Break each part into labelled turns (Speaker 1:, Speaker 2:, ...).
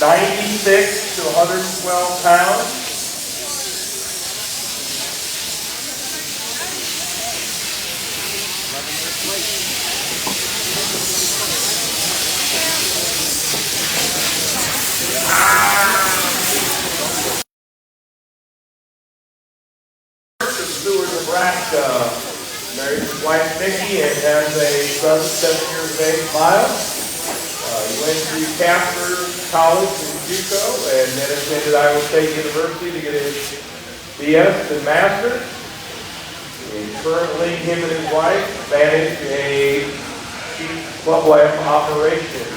Speaker 1: 96 to 112 pounds. Stewart, Nebraska. Married his wife Nikki and has a son 7 years of age, Miles. He went through Casper College in JUCO and then attended Iowa State University to get his BS and Master's. Currently, him and his wife manage a sheep club lamb operation.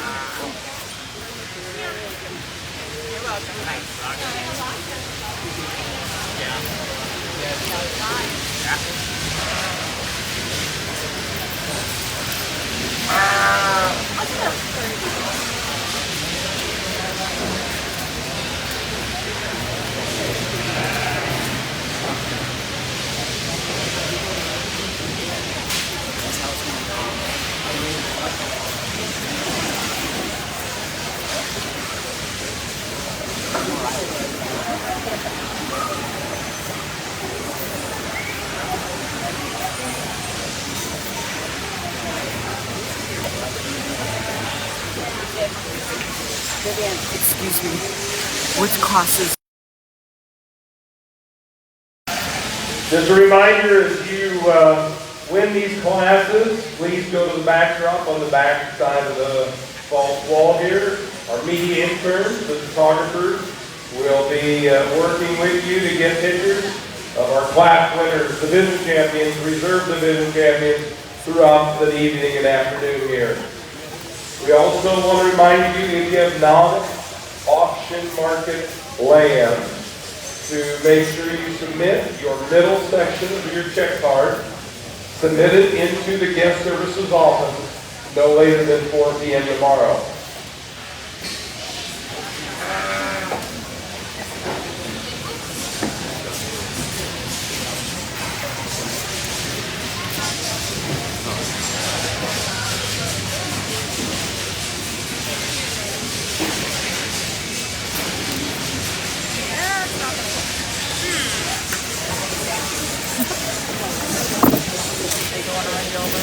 Speaker 2: Excuse me. Which classes?
Speaker 1: Just a reminder, as you win these classes, please go to the backdrop on the back side of the false wall here. Our media interns, the photographers, will be working with you to get pictures of our class winners, division champions, reserve division champions throughout the evening and afternoon here. We also want to remind you, if you have non-auction market land, to make sure you submit your middle section of your check card, submit it into the guest services office no later than 4 p.m. tomorrow.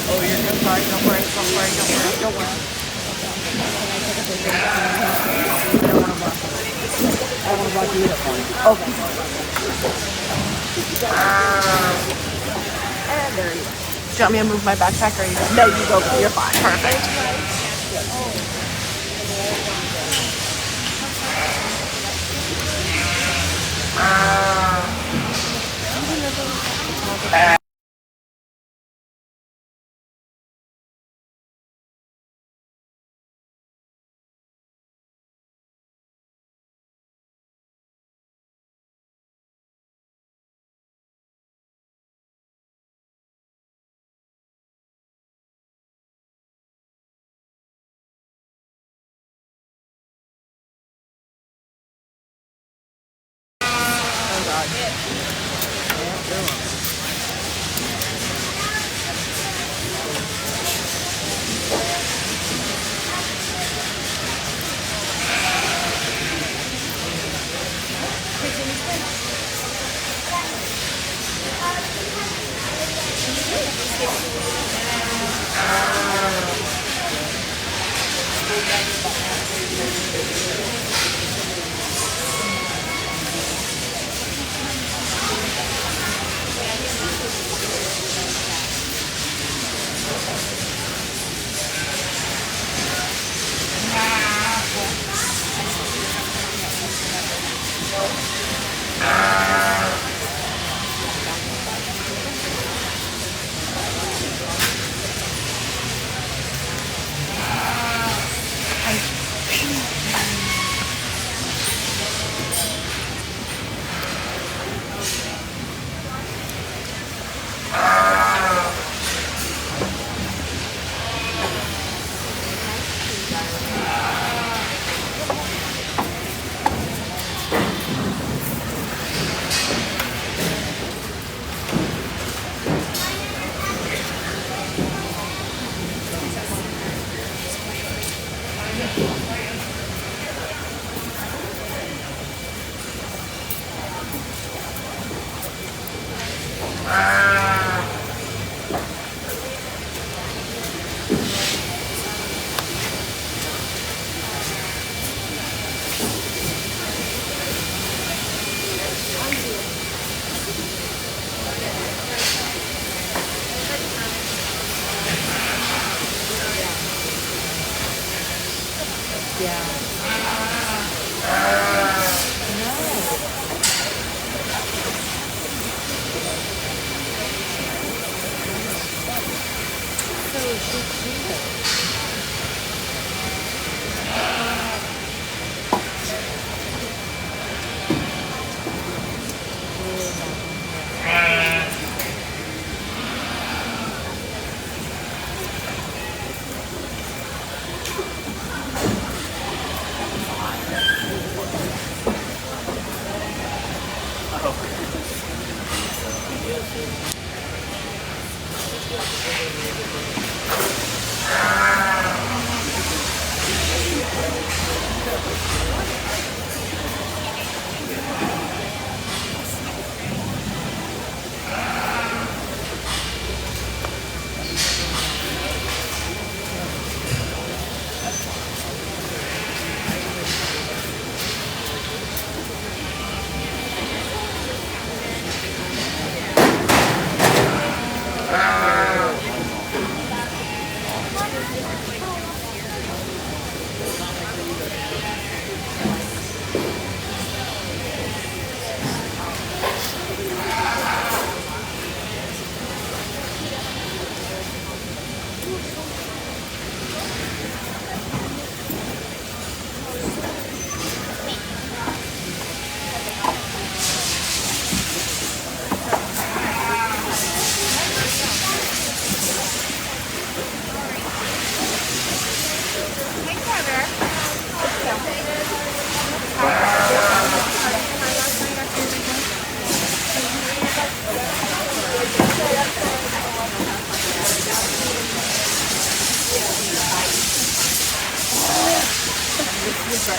Speaker 2: Oh, you're good. Sorry, don't worry, don't worry, don't worry, don't worry. I want to watch you eat it for you. Okay. And there you go. Do you want me to move my backpack or are you good? No, you go. You're fine. Perfect.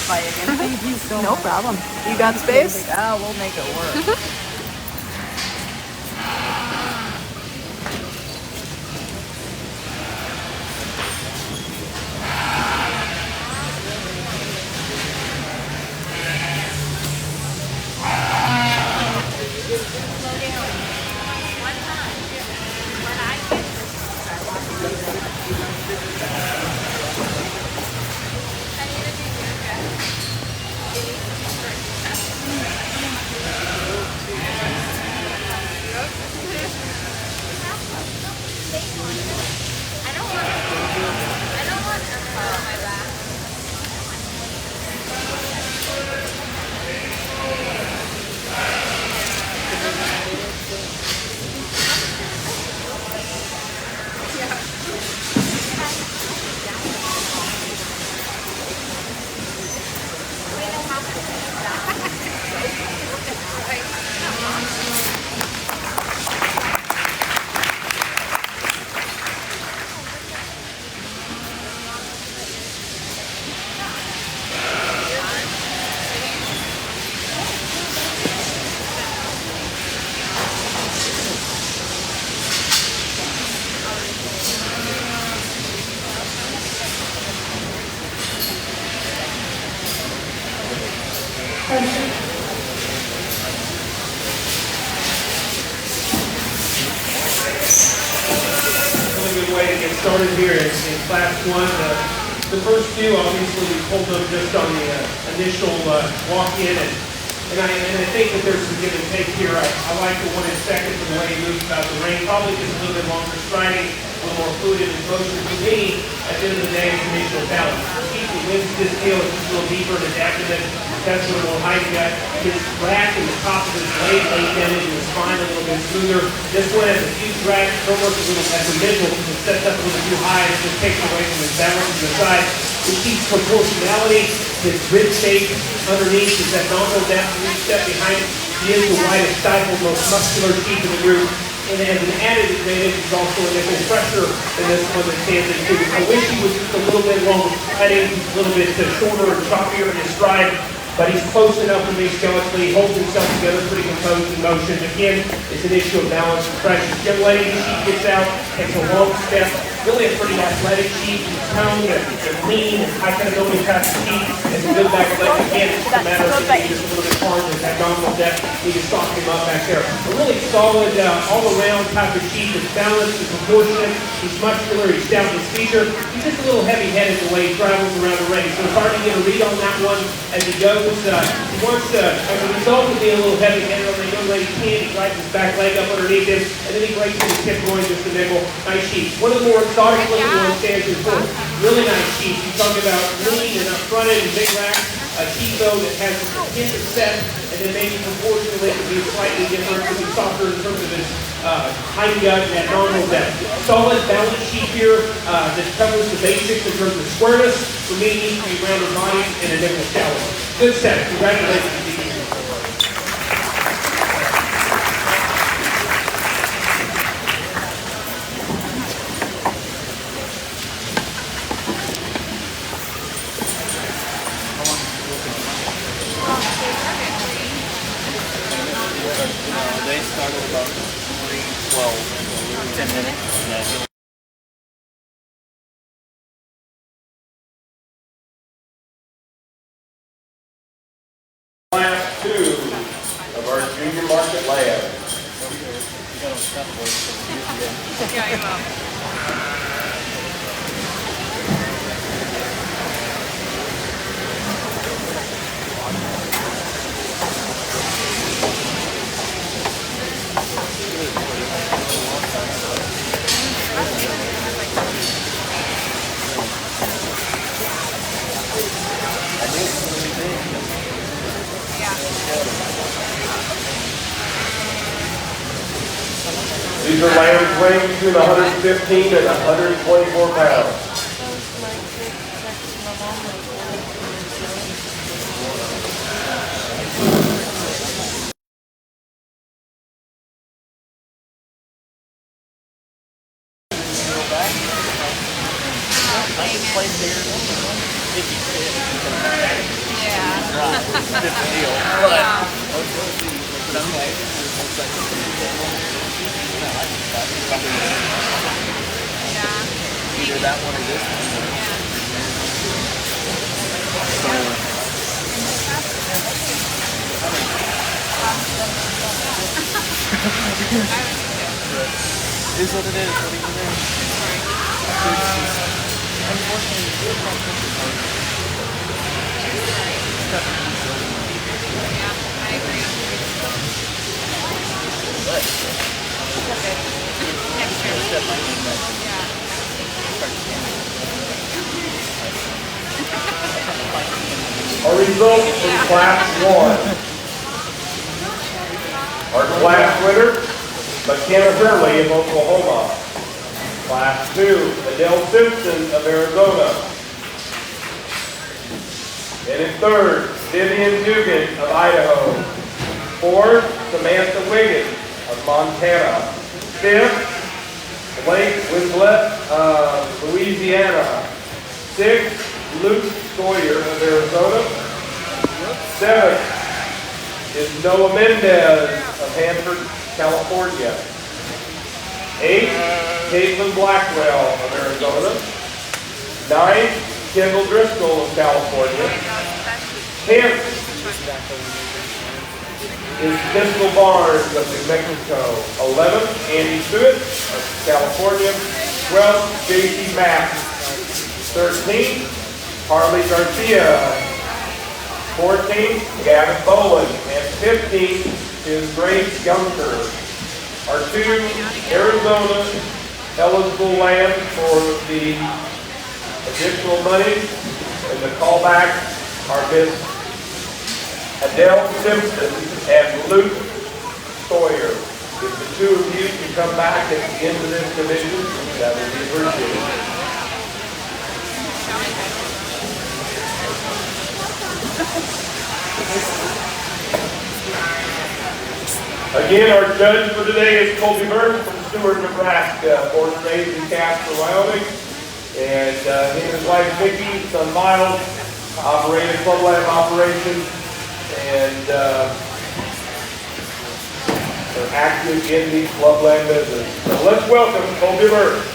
Speaker 2: By again.
Speaker 3: Thank you so
Speaker 2: No
Speaker 3: much.
Speaker 2: problem. You got space?
Speaker 3: Oh, we'll make it work.
Speaker 1: Way to get started here in class one. The first few, obviously, we pulled them just on the initial walk-in, and I think that there's some give and take here. I like the one in second from the way he moves about the ring. Probably just a little bit longer striding, a little more fluid in motion. For me, at the end of the day, it's initial balance. Keith wins this deal, it's just a little deeper in his abdomen. That's a little more height. You got his rack and the top of his blade laid down into his spine a little bit smoother. This one has a few tracks, don't work a little at the middle, because it sets up a little too high, and it just takes away from his balance to the side. It keeps proportionality, his rib shape underneath, his abdominal depth, and each step behind it. He is the widest stifle, most muscular sheep in the group. And as an added advantage, he's also a nickel pressure in this one that stands in too. I wish he was just a little bit longer cutting, a little bit shorter and choppier in his stride. But he's close enough for me skeletally, holds himself together pretty composed in motion. Again, it's an issue of balance and pressure. Young lady, she gets out, takes a long step, really a pretty athletic sheep. He's toned, and lean, and high kind of building past the feet. It's a good back leg. Again, it's just a matter of being just a little bit hard with that abdominal depth. You can soften him up back there. A really solid, all-around type of sheep. It's balanced, it's proportionate. He's muscular, he's stout in his feature. He's just a little heavy-headed the way he travels around the ring. So it's hard to get a read on that one as he goes. He wants, as a result of being a little heavy-handed, they know Lady Candy drives his back leg up underneath him, and then he breaks into tip going just a nickel. Nice sheep. One of the more exotic looking ones stands here for really nice sheep. You're talking about lean and up front end and big rack. A sheep though that has a hint of set, and then maybe proportionally it can be slightly different, could be softer in terms of his hind gut and that normal depth. Solid, balanced sheep here that covers the basics in terms of squareness, for meeting each of the rounded bodies and a nickel challenge. Good set. Congratulations.
Speaker 4: They started about 3:12, 10 minutes. Yeah.
Speaker 1: Class 2 of our junior market lab.
Speaker 3: Yeah, you will.
Speaker 1: These are lambs weighing between 115 and 124 pounds.
Speaker 4: Either that one or this one. It is what it is. What are you doing?
Speaker 1: Our results from Class 1. Our class winner, McKenna Hurley of Oklahoma. Class 2, Adele Simpson of Arizona. And in third, Vivian Dugan of Idaho. Fourth, Samantha Wiggins of Montana. Fifth, Blake Winslet of Louisiana. Sixth, Luke Sawyer of Arizona. Seventh is Noah Mendez of Hanford, California. Eighth, Caitlin Blackwell of Arizona. Ninth, Kendall Driscoll of California. 10th is Pistol Barnes of New Mexico. 11th, Andy Stewart of California. 12th, J.C. Mack. 13th, Harley Garcia. 14th, Gavin Bowen. And 15th is Grace Gunter. Our two Arizona eligible lambs for the additional money and the callback are Miss Adele Simpson and Luke Sawyer. If the two of you can come back at the end of this division, that would be appreciated. Again, our judge for today is Colby Burns from Seward, Nebraska, born and raised in Casper, Wyoming. And he and his wife Vicki, son Miles, operated Club Lab operations and are active in the Club Lab business. So let's welcome Colby Burns.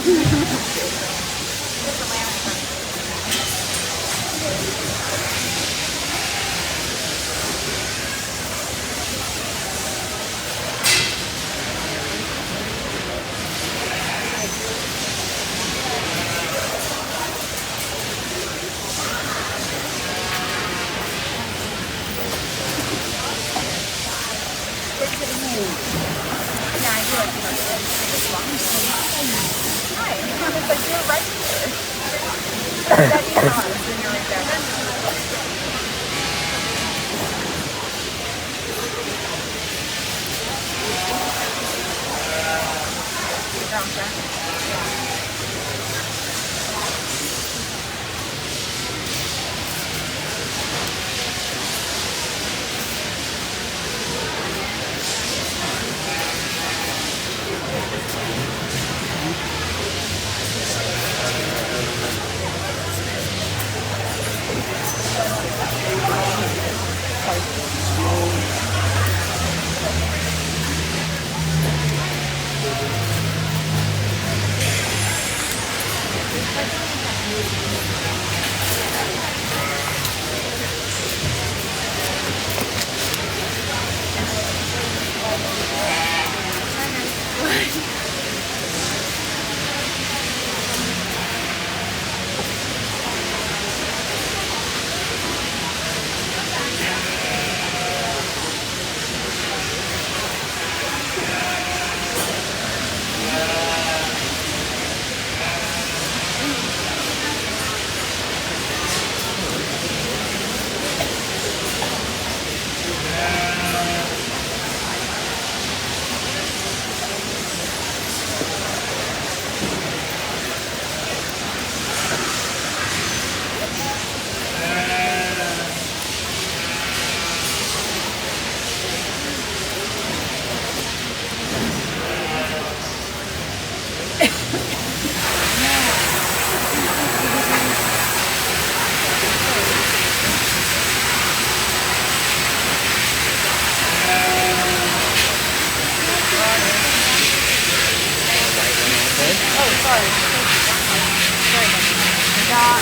Speaker 2: Not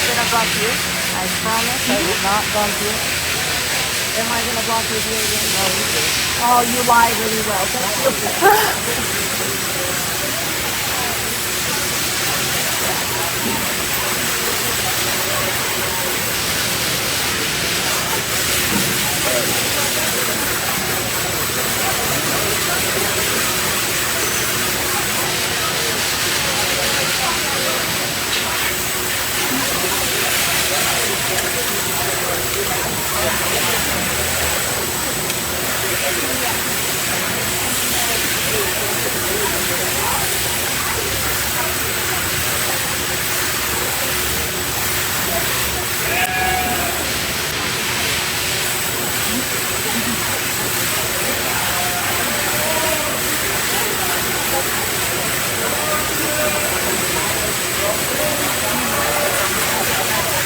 Speaker 2: gonna block you. I promise I will not block you. Am I gonna block you again? No, you did. Oh, you lied really well. Thank you.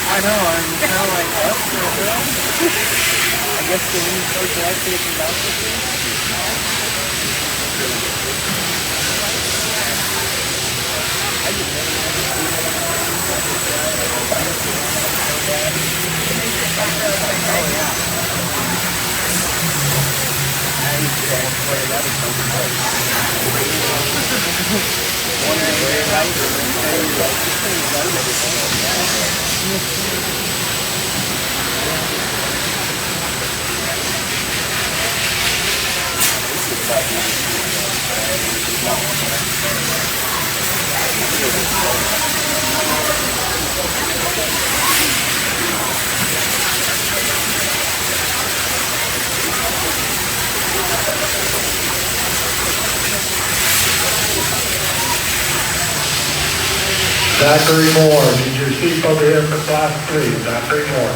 Speaker 4: I know, I'm kind of like, what the hell? I guess the wind starts to actually come out with me. I just never oh, yeah. I used to play that was so good. One day, right?
Speaker 5: Zachary Moore, need your sheep over here for class 3, Zachary Moore.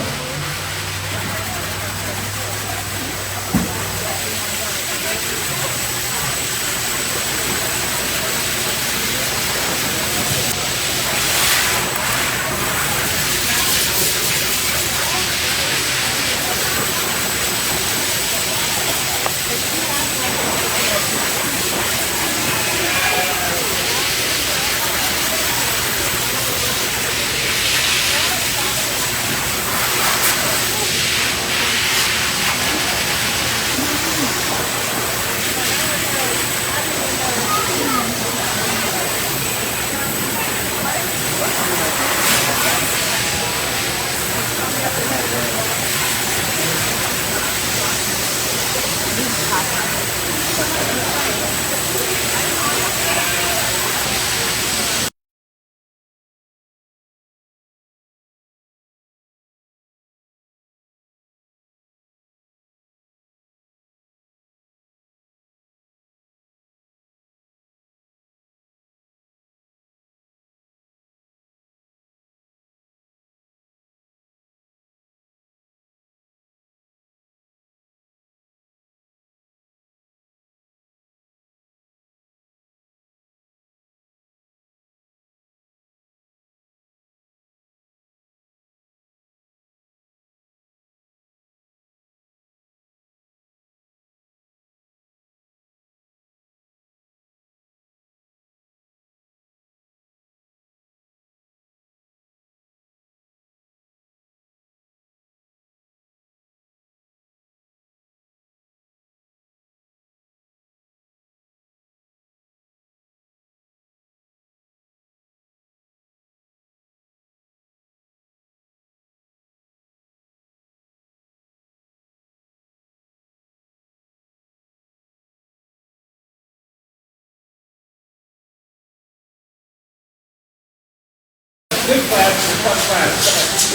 Speaker 1: Good class and fun class.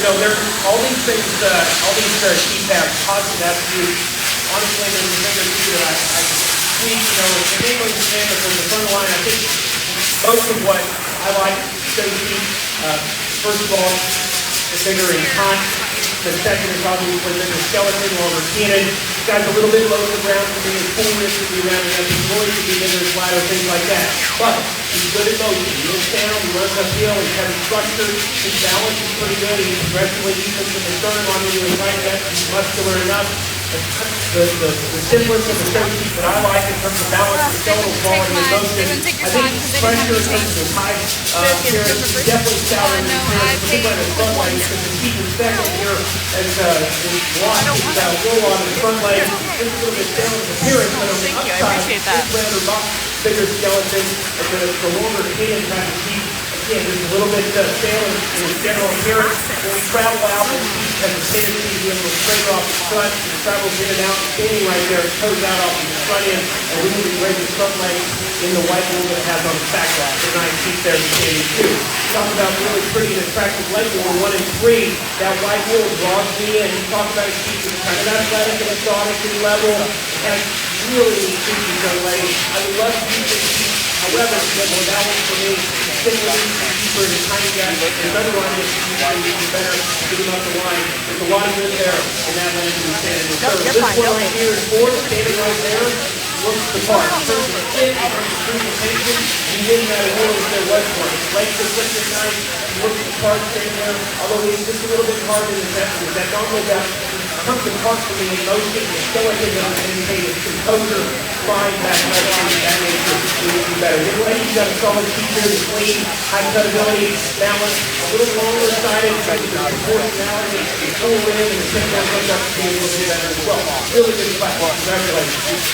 Speaker 1: There's all these things, all these key tabs, positive attributes. Honestly, there's a thing or two that I tweak, in English and Spanish, there's a front line. I think most of what I like safety, first of all, the bigger in con. The second is obviously the bigger skeleton, longer cannon. This guy's a little bit low to the ground for being full wrist to be around, and that's going to be bigger, flatter, things like that. But he's good at motion. He looks down, he runs uphill, he's got his structure, his balance is pretty good. He's aggressively using the sternum on you and right that he's muscular enough. The simplest of the safeties that I like in terms of balance and skeletal quality and motion. I think pressure in terms of high appearance is definitely stouter than appearance, particularly in the front legs, because the keep in second here as block his roll on his front leg. Just a little bit down in appearance, but on the upside, his rather bigger skeleton and the longer cannon kind of keep. Again, just a little bit stale in his general appearance. When we travel out, the keep has a tendency to be a little straighter off the front. He travels in and out, standing right there, toes out off the front end, and we need to raise his front leg in the white wool that it has on the back leg. The nice keep there is standing too. Talk about really pretty and attractive leg wool. 1 and 3, that white wool draws me in. He talks about his keep as kind of athletic and exotic and level. It has really features on legs. I would love to use this keep. However, that one for me, simply keeper in a tiny gap. There's other one that you can better get him up the line. There's a lot of good there, and that lane can be standing in third. This one right here is fourth, standing right there. Looks the part. In terms of fit, in terms of presentation, he didn't have a wheel if there was one. His legs are lifted nice. He looks the part standing there, although he's just a little bit hard in his effort. That normal guy comes in part for me in motion, the skeleton doesn't indicate his composure, fine, that nature will be better. This way, he's got a solid feature, the clean, high cutability, balance, a little longer sided, trying to get proportionality, the full rim, and the center comes up to be a little bit better as well. Really good fight. Congratulations.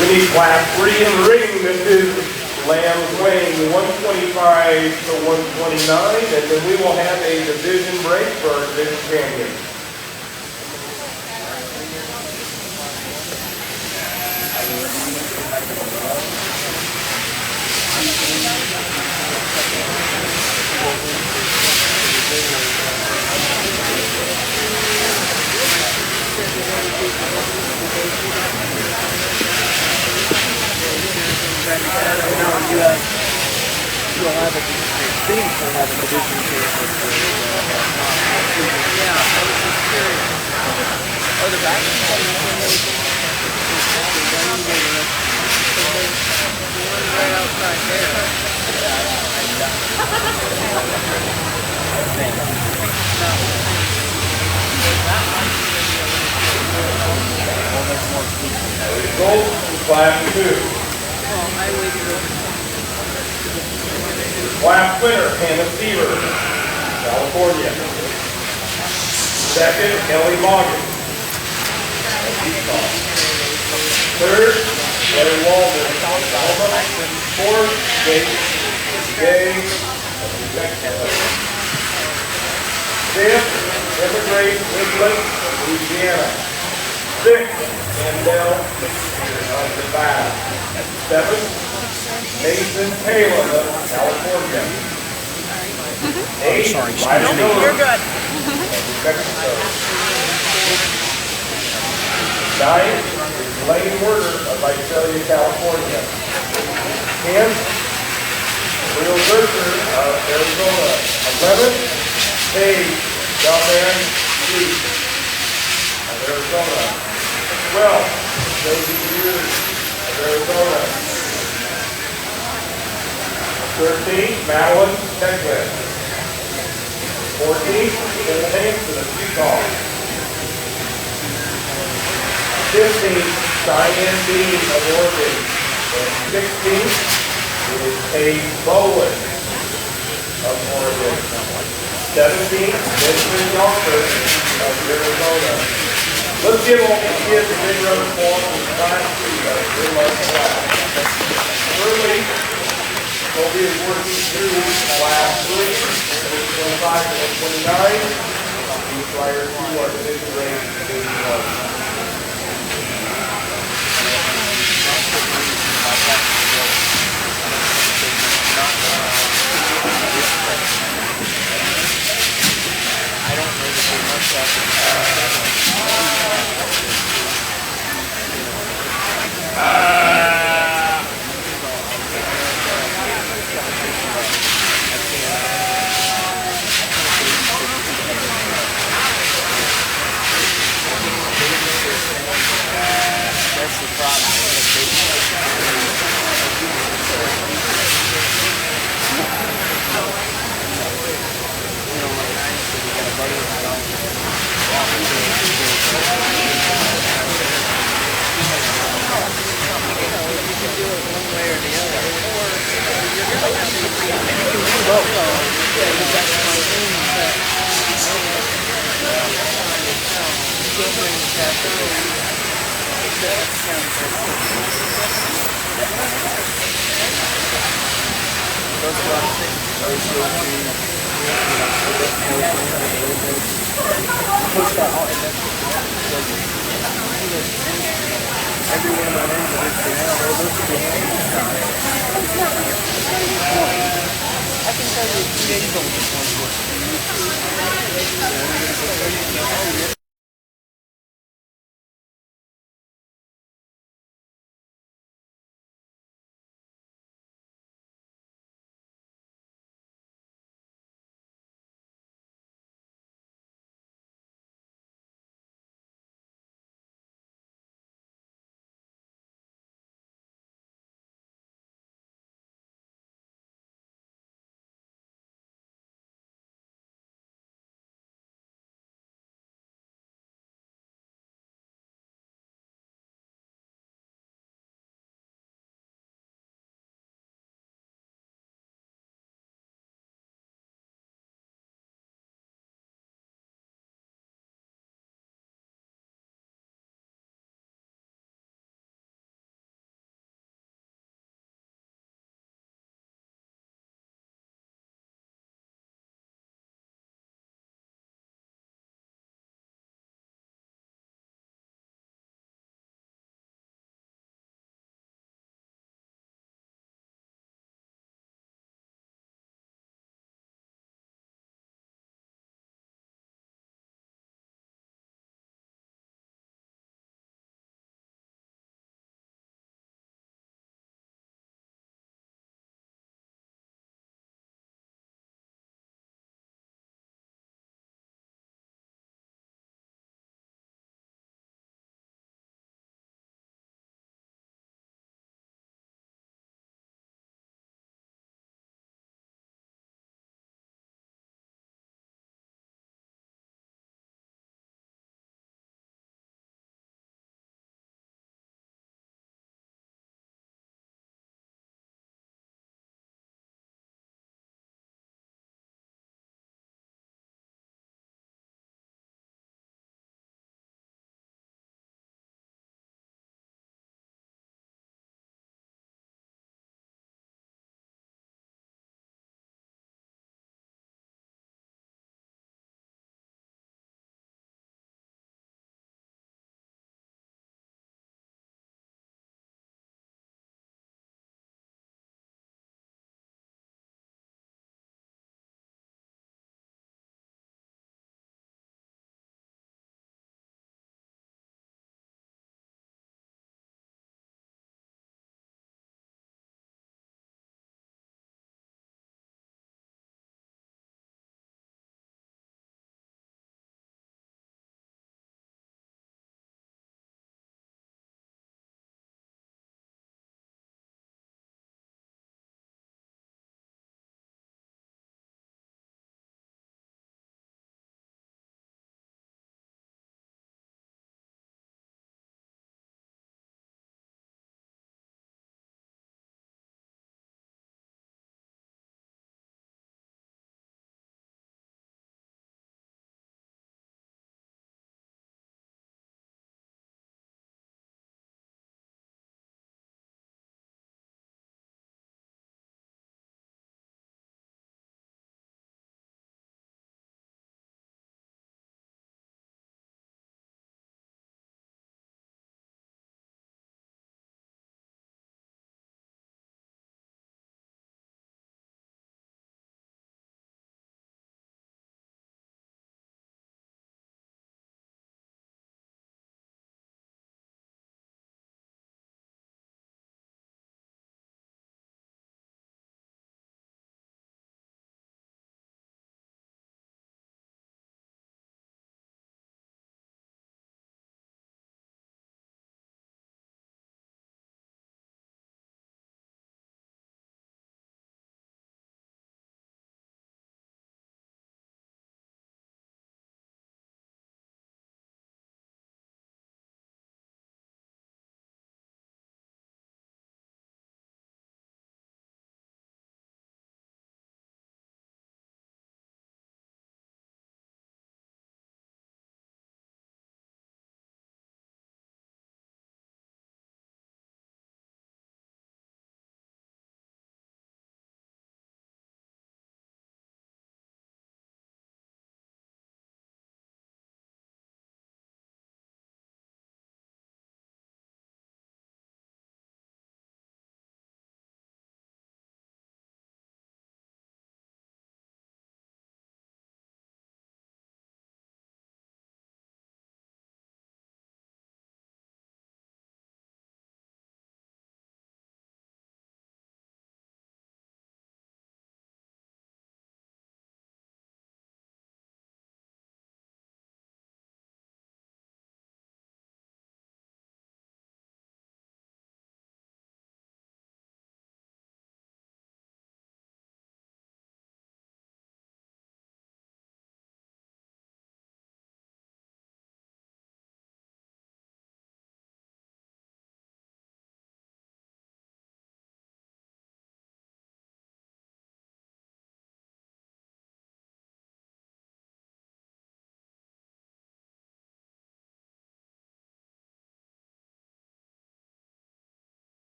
Speaker 1: We need class 3 in the ring. This is Lambs weighing 125 to 129, and then we will have a division break for our division champion.
Speaker 4: You'll have a thing for having a division champion. Yeah, I was just curious. Oh, the back is right outside there. That might be a little bit more.
Speaker 1: Results in Class 2.
Speaker 4: Well, I waited over.
Speaker 1: Class winner, Hannah Seaver, California. Second, Kelly Morgan, Utah. Third, Larry Walden, Oklahoma. Fourth, Jake Gay, New Mexico. Fifth, Emma Grace Woodland, Louisiana. Sixth, Mandel of Nevada. Seventh, Mason Palin of California. Eighth, Riley Miller
Speaker 4: You're good.
Speaker 1: of New Mexico. Ninth, Lane Werner of Visalia, California. Tenth, Real Zerker of Arizona. 11th, Paige Galvan Lee of Arizona. 12th, Josie Beard of Arizona. 13th, Madeline Techlin. 14th, Nicole Hanson of Utah. 15th, Cheyenne Dean of Oregon. And 16th is Paige Bowen of Oregon. 17th, Benjamin Yonker of Arizona. Let's give all these kids a big round of applause for the Class 2. That was a good luck class. Early, we'll be working through Class 3, 25 to 129. These prior to our division range Division 1.
Speaker 4: I don't know that they must have. That's the I can tell you 2 days old this one.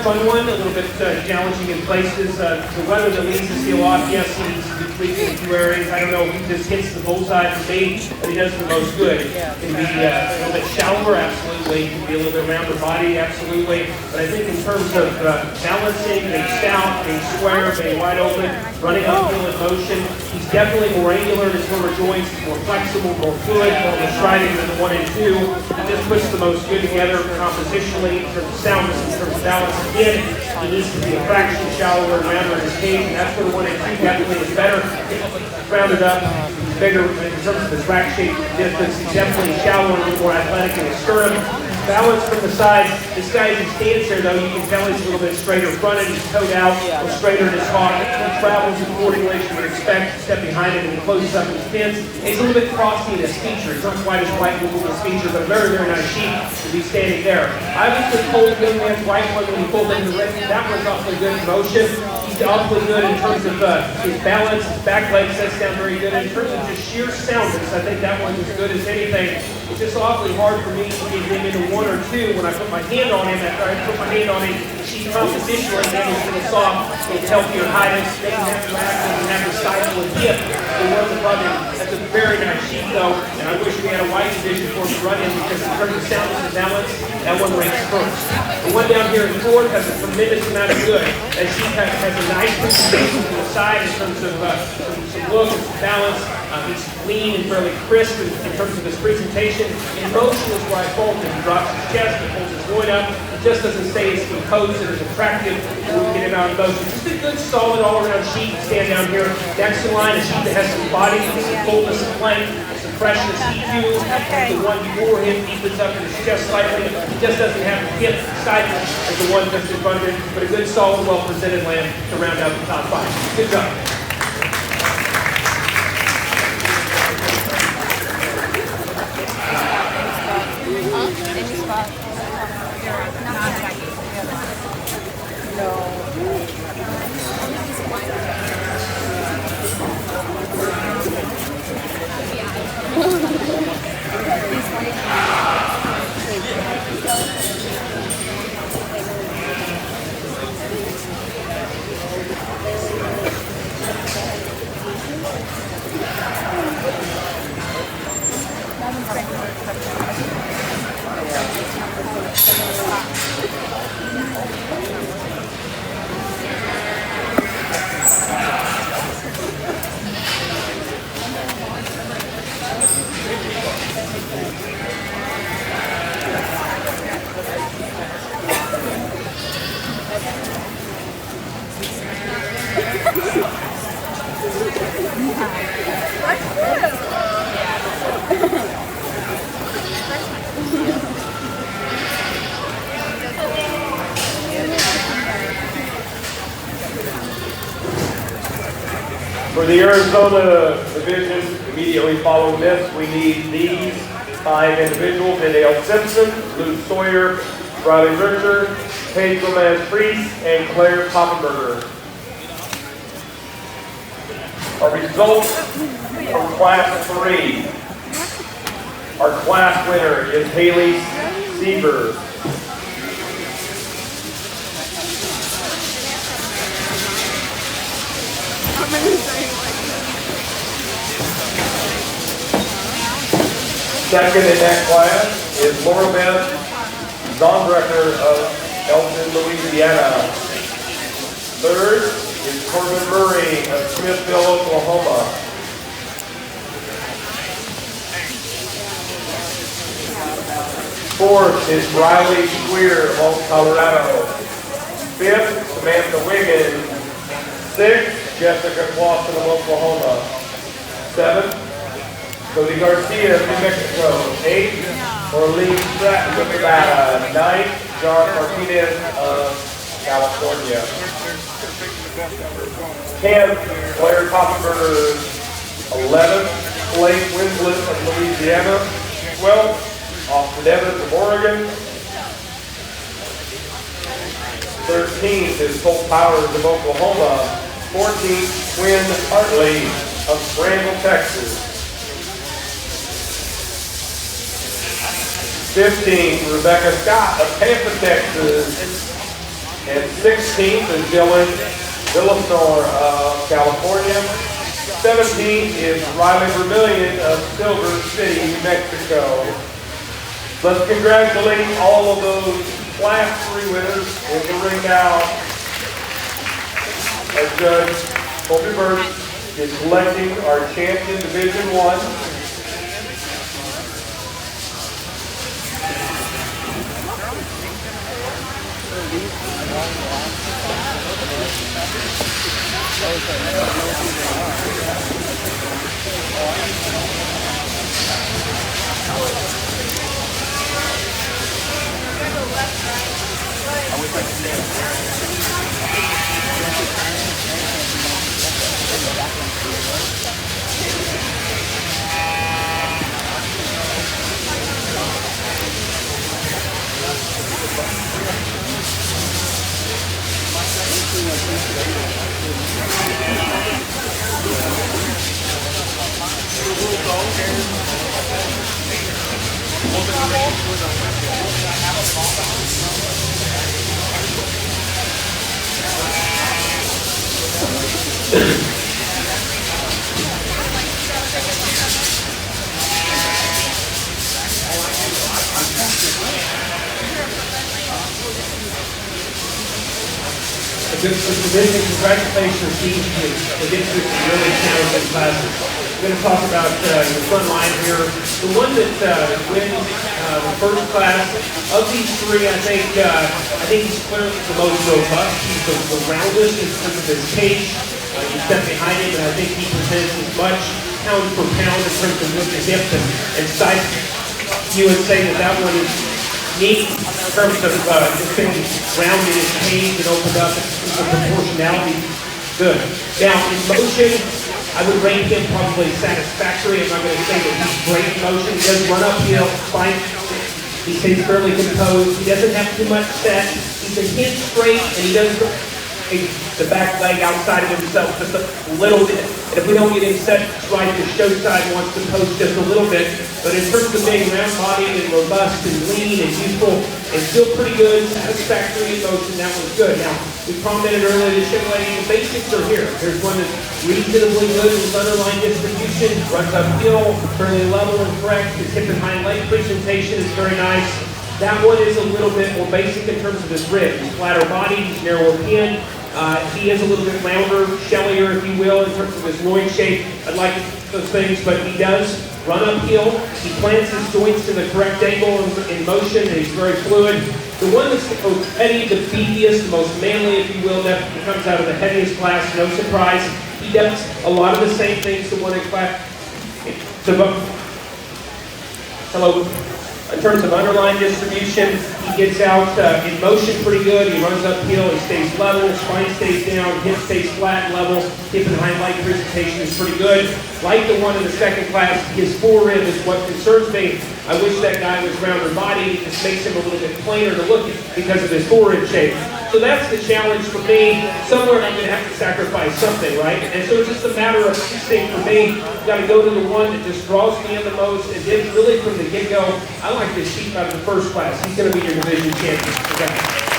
Speaker 1: fun one, a little bit challenging in places. The weather that leads the seal off, yes, he needs to be tweaked in a few areas. I don't know if he just hits the bullseye for me, but he does the most good. It can be a little bit shallower, absolutely. It can be a little bit rounder body, absolutely. But I think in terms of balancing, being stout, being square, being wide open, running uphill in motion, he's definitely more angular in his lower joints, more flexible, more fluid, more striding than the 1 and 2. He just puts the most good together compositionally in terms of soundness, in terms of balance. Again, he needs to be a fraction shallower and rounder in his cage, and that's where the 1 and 2 definitely is better. Rounded up, bigger in terms of his rack shape distance. He's definitely shallower, a little more athletic in his sternum. Balance from the side. This guy, as he stands there, though, you can tell he's a little bit straighter fronted. He's toed out, or straighter in his hawk. He travels accordingly, as you would expect. Step behind him and he closes up his fins. He's a little bit crossy in his feature. He's not quite as white in his feature, but a very, very nice sheep to be standing there. I was just told the young man's white one when he pulled into the red. That one's awfully good in motion. He's awfully good in terms of his balance. His back leg sets down very good. In terms of just sheer soundness, I think that one's as good as anything. It's just awfully hard for me to get him into 1 or 2 when I put my hand on him. After I put my hand on him, she's compositionally then he's going to soft. It's healthier height. It's doesn't have to rack and have to stifle and hip. It was above him. That's a very nice sheep though, and I wish we had a white edition for him to run in because in terms of soundness and balance, that one ranks first. The one down here in 4th has a tremendous amount of good. That sheep has a nice presentation to the side in terms of some look and some balance. He's lean and fairly crisp in terms of his presentation. In motion is where I fault him. He drops his chest, he pulls his loin up. It just doesn't stay as composed and as attractive when we get him out of motion. Just a good, solid, all-around sheep. Stand down here next in line, a sheep that has some body, some fullness of flank, some freshness. He too, the one before him, deepens up in his chest slightly. He just doesn't have the hip sideways as the one just in front of him, but a good, solid, well-presented lamb to round out the top 5. Good job.
Speaker 2: Any spot?
Speaker 1: For the Arizona division, immediately following this, we need these 5 individuals: Dale Simpson, Lou Sawyer, Riley Richter, Paige Gomez-Priest, and Claire Poppenberger. Our results from Class 3. Our class winner is Haley Sieber. Second in that class is Laura Beth Zondrecker of Elton, Louisiana. Third is Corbin Murray of Smithville, Oklahoma. Fourth is Riley Squeer of Colorado. Fifth, Samantha Wiggins. Sixth, Jessica Clausen of Oklahoma. Seventh, Cody Garcia of New Mexico. Eighth, Orleans Stratton of Nevada. Ninth, John Martinez of California. 10th, Claire Poppenberger. 11th, Blake Winslet of Louisiana. 12th, Austin Evans of Oregon. 13th is Colt Powers of Oklahoma. 14th, Quinn Hartley of Brandon, Texas. 15th, Rebecca Scott of Tampa, Texas. And 16th is Dylan Villasor of California. 17th is Riley Vermillion of Silver City, New Mexico. Let's congratulate all of those Class 3 winners in the ring now. As Judge Colby Burns is selecting our champion Division 1. Congratulations, Steve, for getting through some really challenging classes. We're going to talk about your front line here. The one that wins the first class of these three, I think he's clearly the most robust. He's the roundest in terms of his cage. You step behind him, and I think he presents as much pound for pound in terms of with the hip and side. You would say that one is neat in terms of just being rounded his cage and opened up the proportionality. Good. Now, in motion, I would rate him probably satisfactory. I'm not going to say that he's great in motion. He does run uphill, fine. He stays fairly composed. He doesn't have too much set. He's a hint straight, and he does the back leg outside of himself just a little bit. And if we don't get him set right, the show side wants to post just a little bit. But in terms of being round-bodied and robust and lean and youthful, it's still pretty good, satisfactory in motion. That was good. Now, we commented earlier, this young lady, the basics are here. There's one that's reasonably good with underline distribution, runs uphill, fairly level and correct. His hip and hind leg presentation is very nice. That one is a little bit more basic in terms of his rib. He's flatter body, he's narrower pin. He is a little bit rounder, shellier, if you will, in terms of his loin shape. I'd like those things, but he does run uphill. He plants his joints to the correct angle in motion, and he's very fluid. The one that's the most heavy, the beefiest, the most manly, if you will, that comes out of the heaviest class, no surprise. He does a lot of the same things the one in class. Hello. In terms of underline distribution, he gets out in motion pretty good. He runs uphill, he stays level, spine stays down, hip stays flat and level. Hip and hind leg presentation is pretty good. Like the one in the second class, his forerib is what concerns me. I wish that guy was rounder body. It just makes him a little bit plainer to look at because of his forerib shape. So that's the challenge for me. Somewhere I'm going to have to sacrifice something, right? And so it's just a matter of instinct for me. I've got to go to the one that just draws me in the most. And then really from the get-go, I like this sheep out of the first class. He's going to be your division champion. Okay.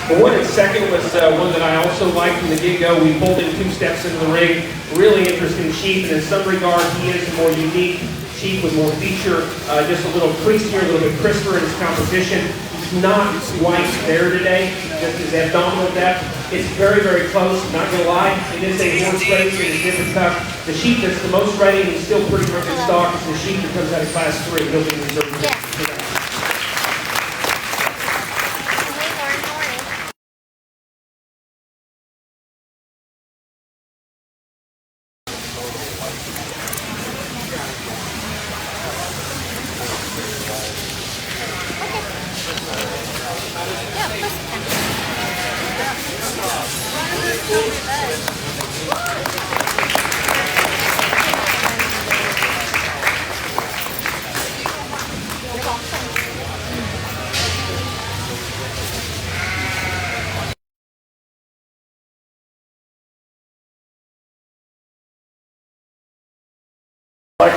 Speaker 1: The one in second was one that I also liked from the get-go. We pulled him 2 steps into the ring. Really interesting sheep, and in some regard, he is a more unique sheep with more feature, just a little creasier, a little bit crisper in his composition. He's not quite there today, just his abdominal depth. It's very, very close, not going to lie. It is a horse race, it is different tough. The sheep that's the most ready and still pretty much in stock is the sheep that comes out of class 3. He'll be reserved.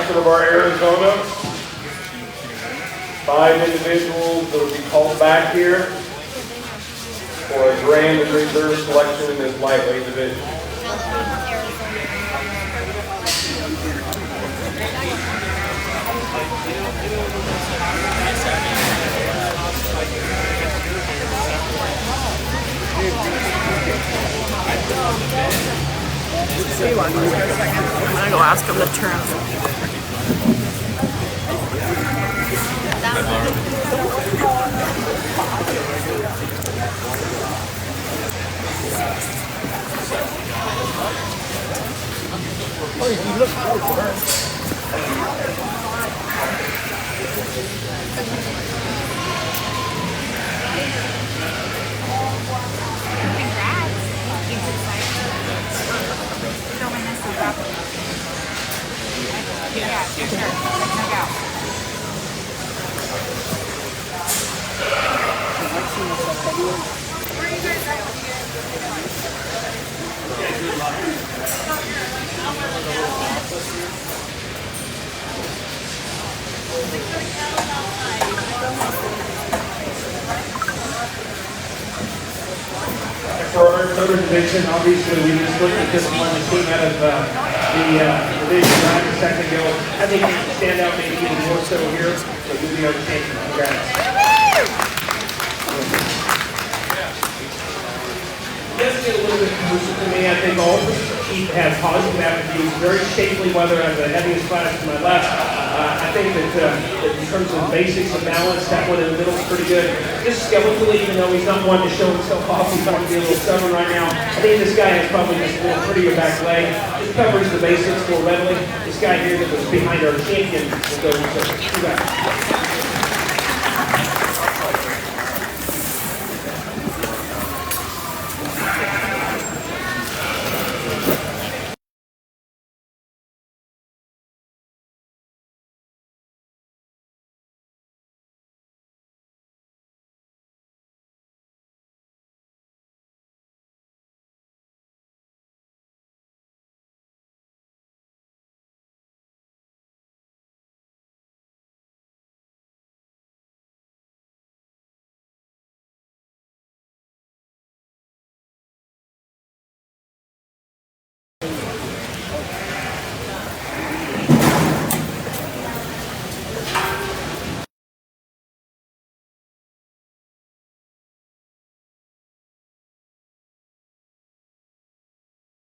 Speaker 1: announcement of our Arizona. 5 individuals that will be called back here for a grand and reserve selection in this lightweight division.
Speaker 2: I'm gonna go ask him to turn.
Speaker 3: Yeah, sure. No doubt.
Speaker 6: For our Wether division, obviously, we just looked at this one that came out of the division round a second ago. I think we can stand out maybe even more so here, so we'll be able to take congrats. It does get a little bit closer to me. I think all of he has positive attributes, very shapely Wether as the heaviest class to my left. I think that in terms of basics and balance, that one in the middle is pretty good. Just skeletally, even though he's not one to show himself off, he's trying to be a little stubborn right now. I think this guy has probably just a little prettier back leg. Just covers the basics more readily. This guy here that was behind our champion will go with it.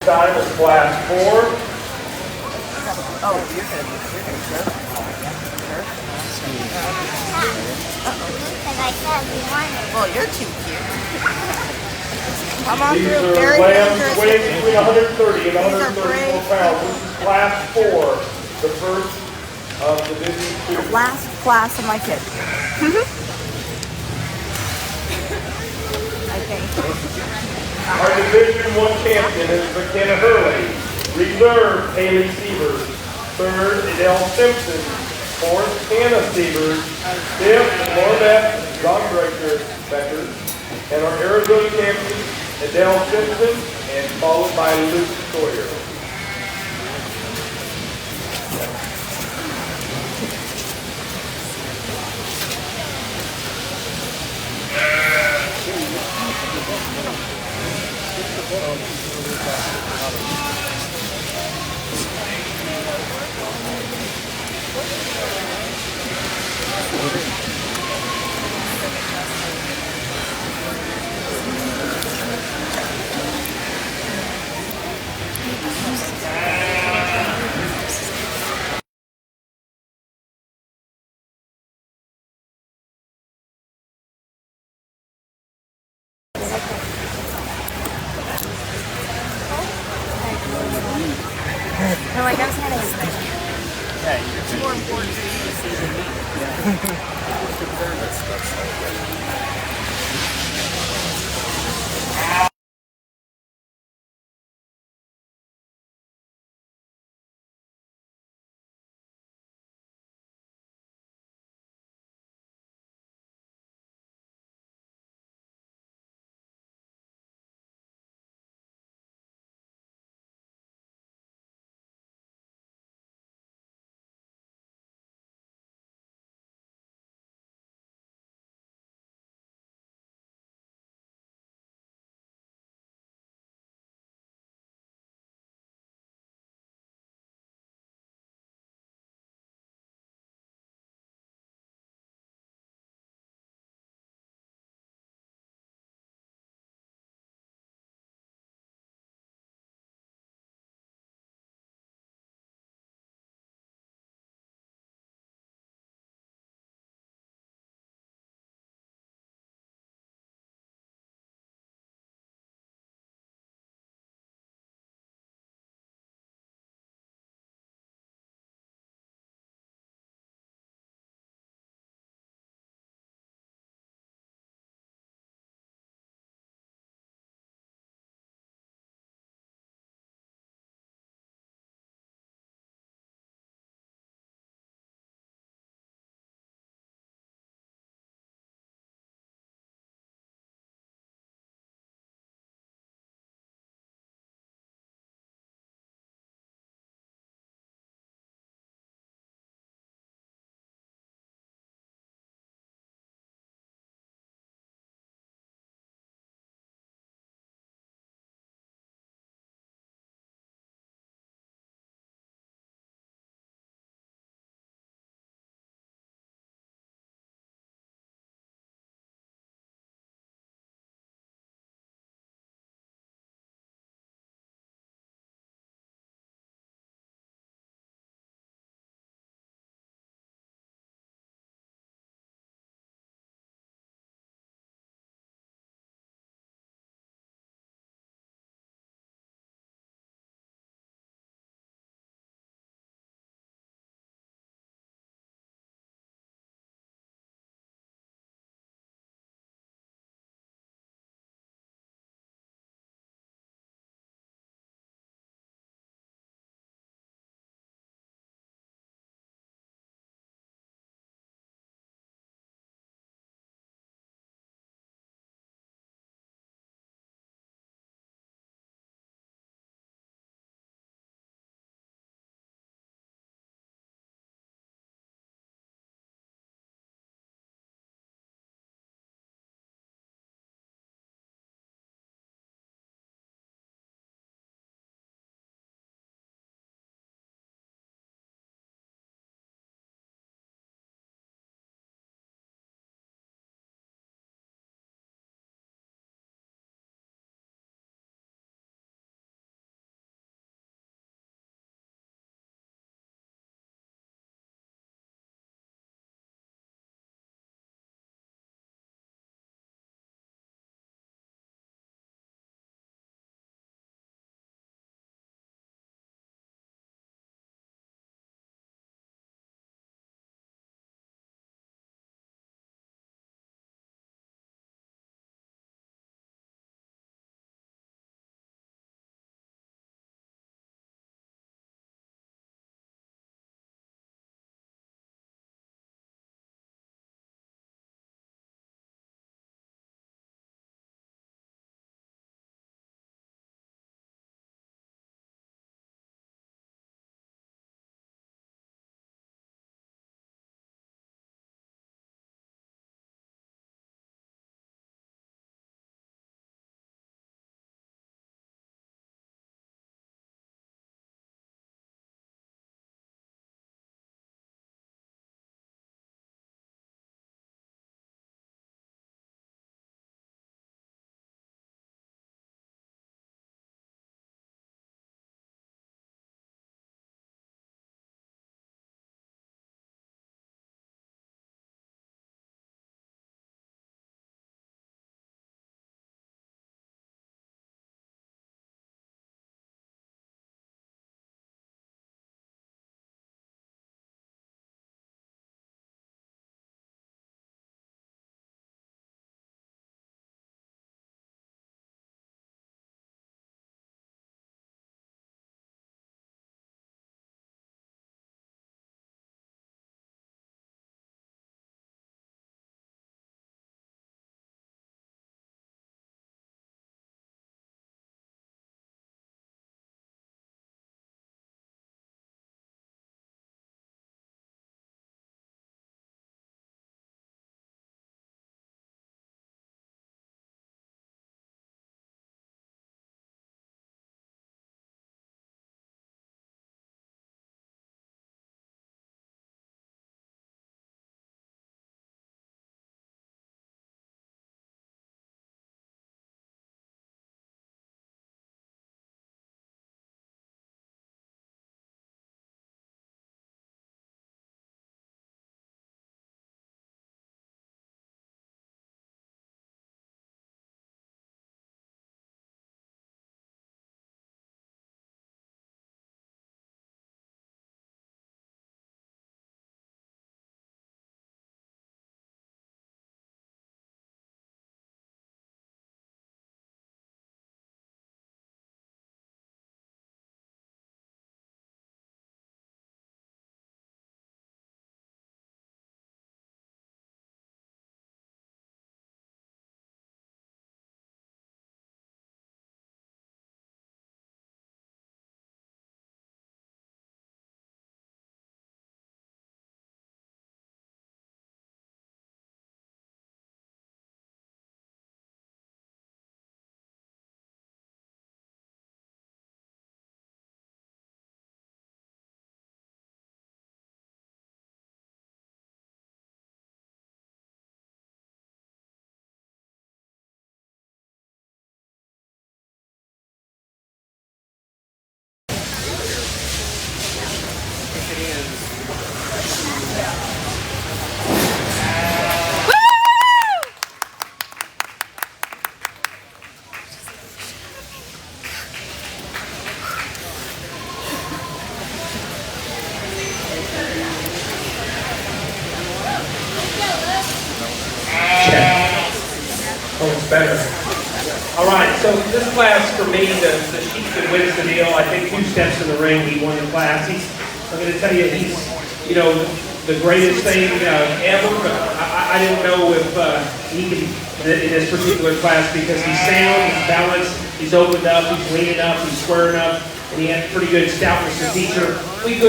Speaker 1: Time is class 4.
Speaker 2: Oh, you're gonna be
Speaker 7: Because I said we wanted.
Speaker 2: well, you're too cute. Come on
Speaker 1: These
Speaker 2: through.
Speaker 1: are
Speaker 2: Very
Speaker 1: lambs
Speaker 2: dangerous.
Speaker 1: weighing between 130 and
Speaker 2: These are
Speaker 1: 134 pounds. This is class 4, the first of Division 2.
Speaker 2: Last class of my kids. I think.
Speaker 1: Our Division 1 champion is McKenna Hurley. Reserve, Haley Sievers. Third, Adele Simpson. Fourth, Hannah Sievers. Fifth, Lornette Becker. And our Arizona champion, Adele Simpson, and followed by Luke Sawyer.
Speaker 7: They're like, I was having
Speaker 4: Yeah,
Speaker 7: more important.
Speaker 6: Oh, it's better. All right, so this class for me, the sheep that wins the deal, I think 2 steps in the ring, he won the class. I'm going to tell you, he's, the greatest thing ever. But I didn't know if he could, in this particular class, because he's sound, he's balanced, he's opened up, he's leaning up, he's squaring up, and he had pretty good stoutness as teacher. We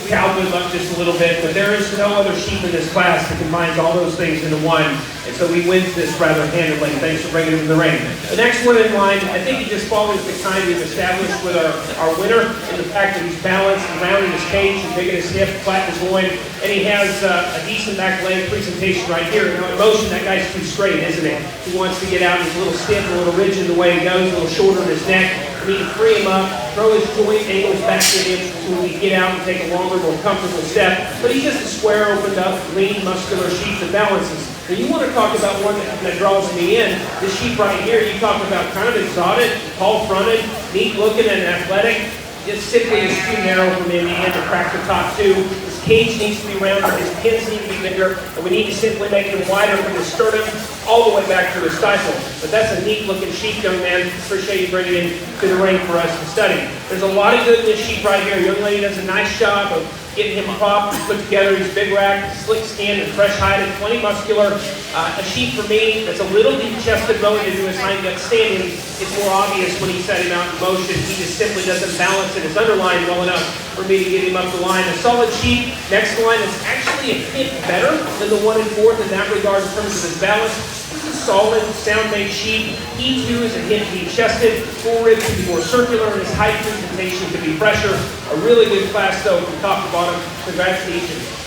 Speaker 6: cowed him up just a little bit, but there is no other sheep in this class that combines all those things into one. And so he wins this rather handily. Thanks for bringing him in the ring. The next one in line, I think he just follows the kind we've established with our winner, in the fact that he's balanced and rounding his cage and taking a sniff, flatting his loin, and he has a decent back leg presentation right here. Now, in motion, that guy's too straight, isn't he? He wants to get out, he's a little stiff, a little rigid the way he goes, a little shorter in his neck. We need to free him up, throw his joint angles back to him so we can get out and take a longer, more comfortable step. But he's just a square, opened up, lean, muscular sheep that balances. Now you want to talk about one that draws me in. This sheep right here, you talk about kind of exotic, tall-fronted, neat-looking and athletic. Just simply is too narrow for me in the end to crack the top 2. His cage needs to be rounder, his pins need to be bigger, and we need to simply make him wider from his sternum all the way back to his stifle. But that's a neat-looking sheep, young man. Appreciate you bringing him to the ring for us to study. There's a lot of good in this sheep right here. Young lady does a nice job of getting him propped, put together. He's big rack, slick skin, and fresh hided, plenty muscular. A sheep for me that's a little deep-chested relative to his hind gut standing. It's more obvious when he's setting out in motion. He just simply doesn't balance in his underline well enough for me to get him up the line. A solid sheep, next line is actually a hint better than the 1 and 4th in that regard in terms of his balance. This is a solid, sound-made sheep. He too is a hint deep-chested. Full rib can be more circular, and his height presentation can be fresher. A really good class, though, from top to bottom. Congrats to each of you.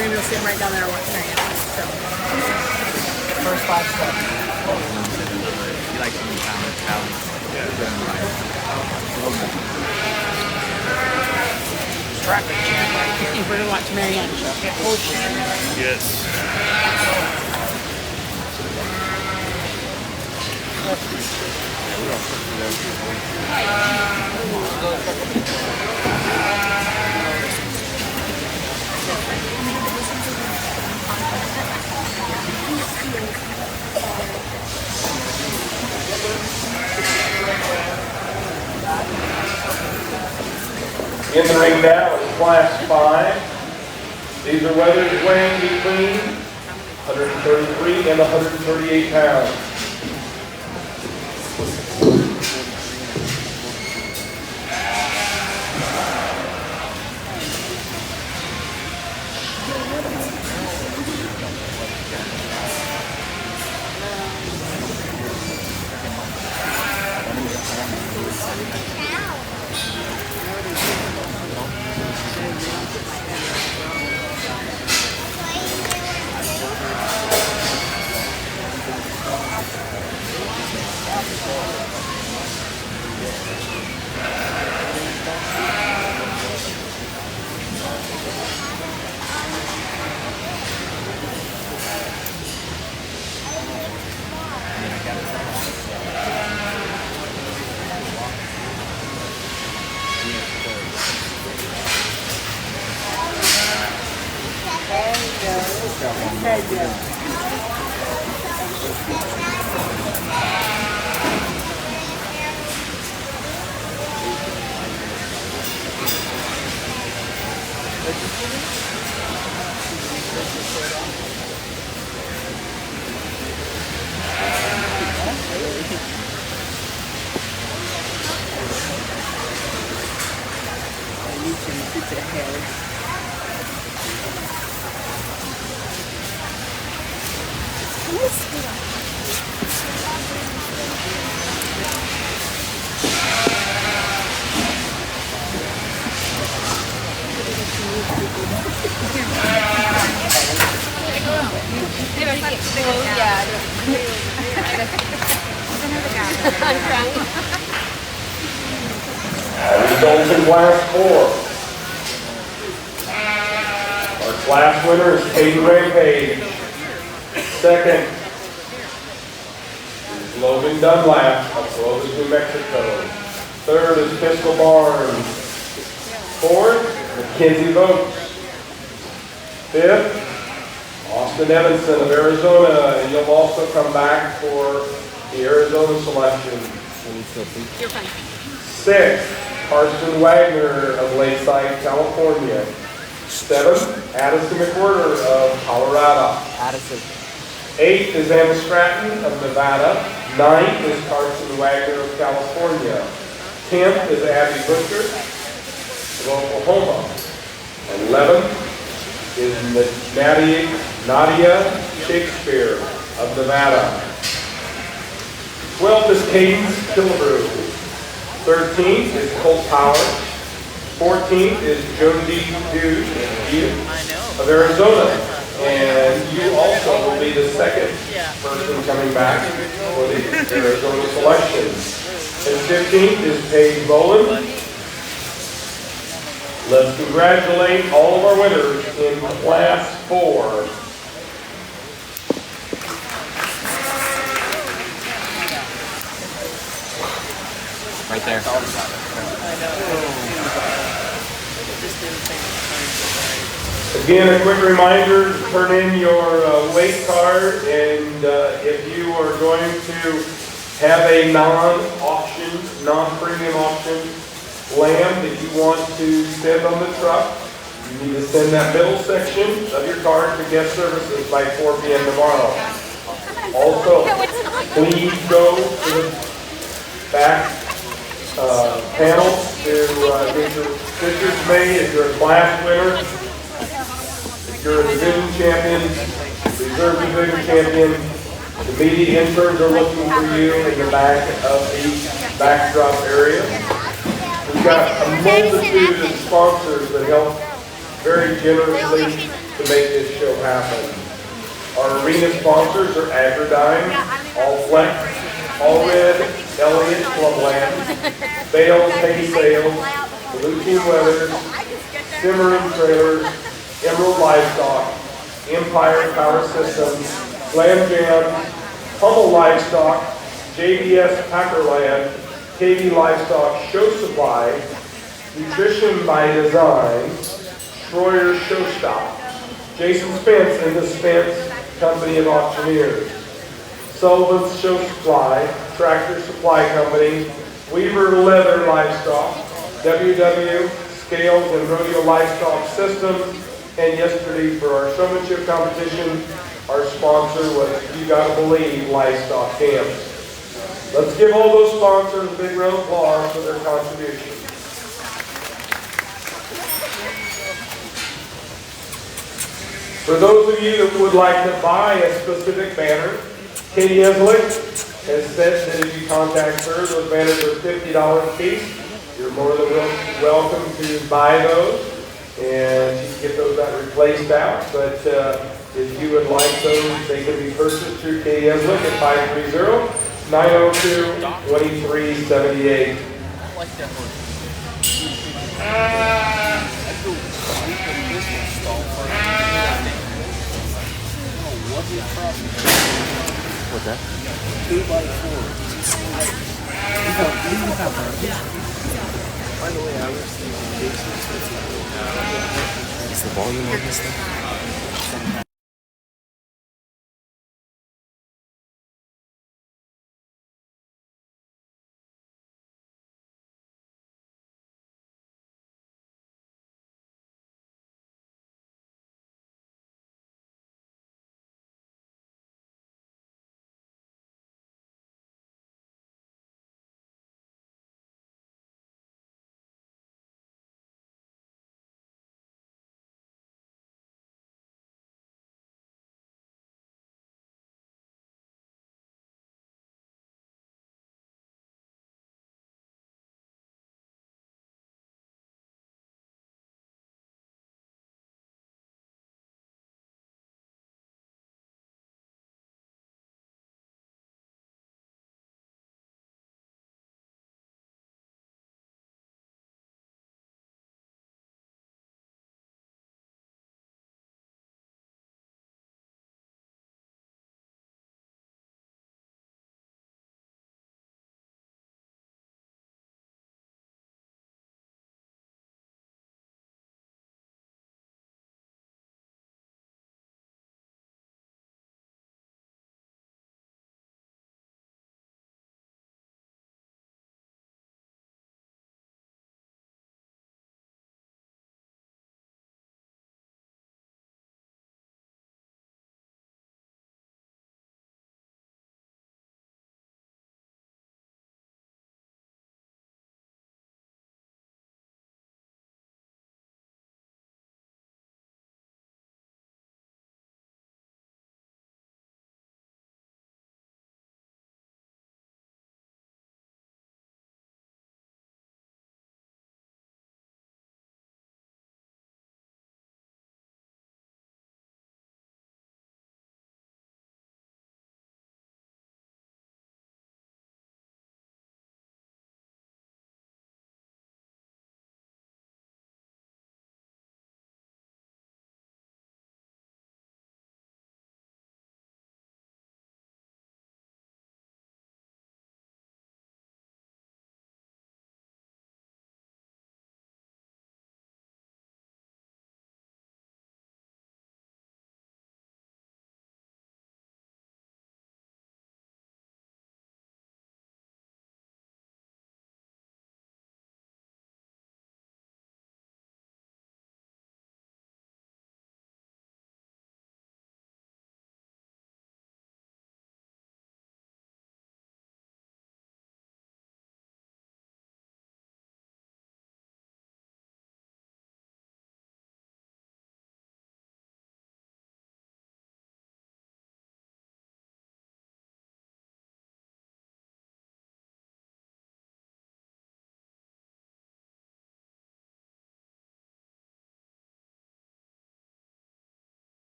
Speaker 3: We're going to sit right down there and watch Marianne. So.
Speaker 2: First 5 steps.
Speaker 3: Traffic jam right here. We're going to watch Marianne.
Speaker 8: Yes.
Speaker 1: In the ring now is class 5. These are Wethers weighing between 133 and 138 pounds.
Speaker 4: It's ahead.
Speaker 1: Results in Class 4. Our class winner is Caden Rampage. Second is Logan Dunlap of Clovis, New Mexico. Third is Pistol Barnes. Fourth, Mackenzie Votes. Fifth, Austin Evanson of Arizona, and you'll also come back for the Arizona selection.
Speaker 3: You're fine.
Speaker 1: Sixth, Carson Wagner of Lakeside, California. Seventh, Addison McWhirter of Colorado.
Speaker 4: Addison.
Speaker 1: Eighth is Emma Stratton of Nevada. Ninth is Carson Wagner of California. 10th is Abby Butcher of Oklahoma. 11th is Nadia Shakespeare of Nevada. 12th is Cadence Killebrew. 13th is Colt Power. 14th is Josie Dude of Arizona. And you also will be the second person coming back for the Arizona selection. And 15th is Paige Boland. Let's congratulate all of our winners in Class 4.
Speaker 4: Right there.
Speaker 1: Again, a quick reminder to turn in your weight card, and if you are going to have a non-auction, non-premium auction lamb that you want to send on the truck, you need to send that middle section of your card to guest services by 4 p.m. tomorrow. Also, please go to the back panel to get your pictures made if you're a class winner. If you're a division champion, reserve division champion, the media interns are looking for you in the back of the backdrop area. We've got a multitude of sponsors that help very generously to make this show happen. Our arena sponsors are Agrodyne, All Flex, All Red, Elliott Clubland, Bales Hay Sales, Blue Team Weathers, Cimarron Trailers, Emerald Livestock, Empire Power Systems, Lamb Jam, Hummel Livestock, JBS Packerland, KB Livestock Show Supply, Nutrition by Design, Schroyer Showstop, Jason Spence and the Spence Company of Auctioneers, Sullivan's Show Supply, Tractor Supply Company, Weaver Leather Livestock, WW Scales and Rodeo Livestock Systems, and yesterday for our showmanship competition, our sponsor was You Gotta Believe Livestock Camps. Let's give all those sponsors a big round of applause for their contribution. For those of you that would like to buy a specific banner, Katie Eslick has said that if you contact her, those banners are $50 a piece. You're more than welcome to buy those, and you can get those replaced out. But if you would like those, they can be purchased through Katie Eslick at 530-902-2378.
Speaker 4: I like that one. What's that? 2x4. By the way, I was thinking is the volume on this thing?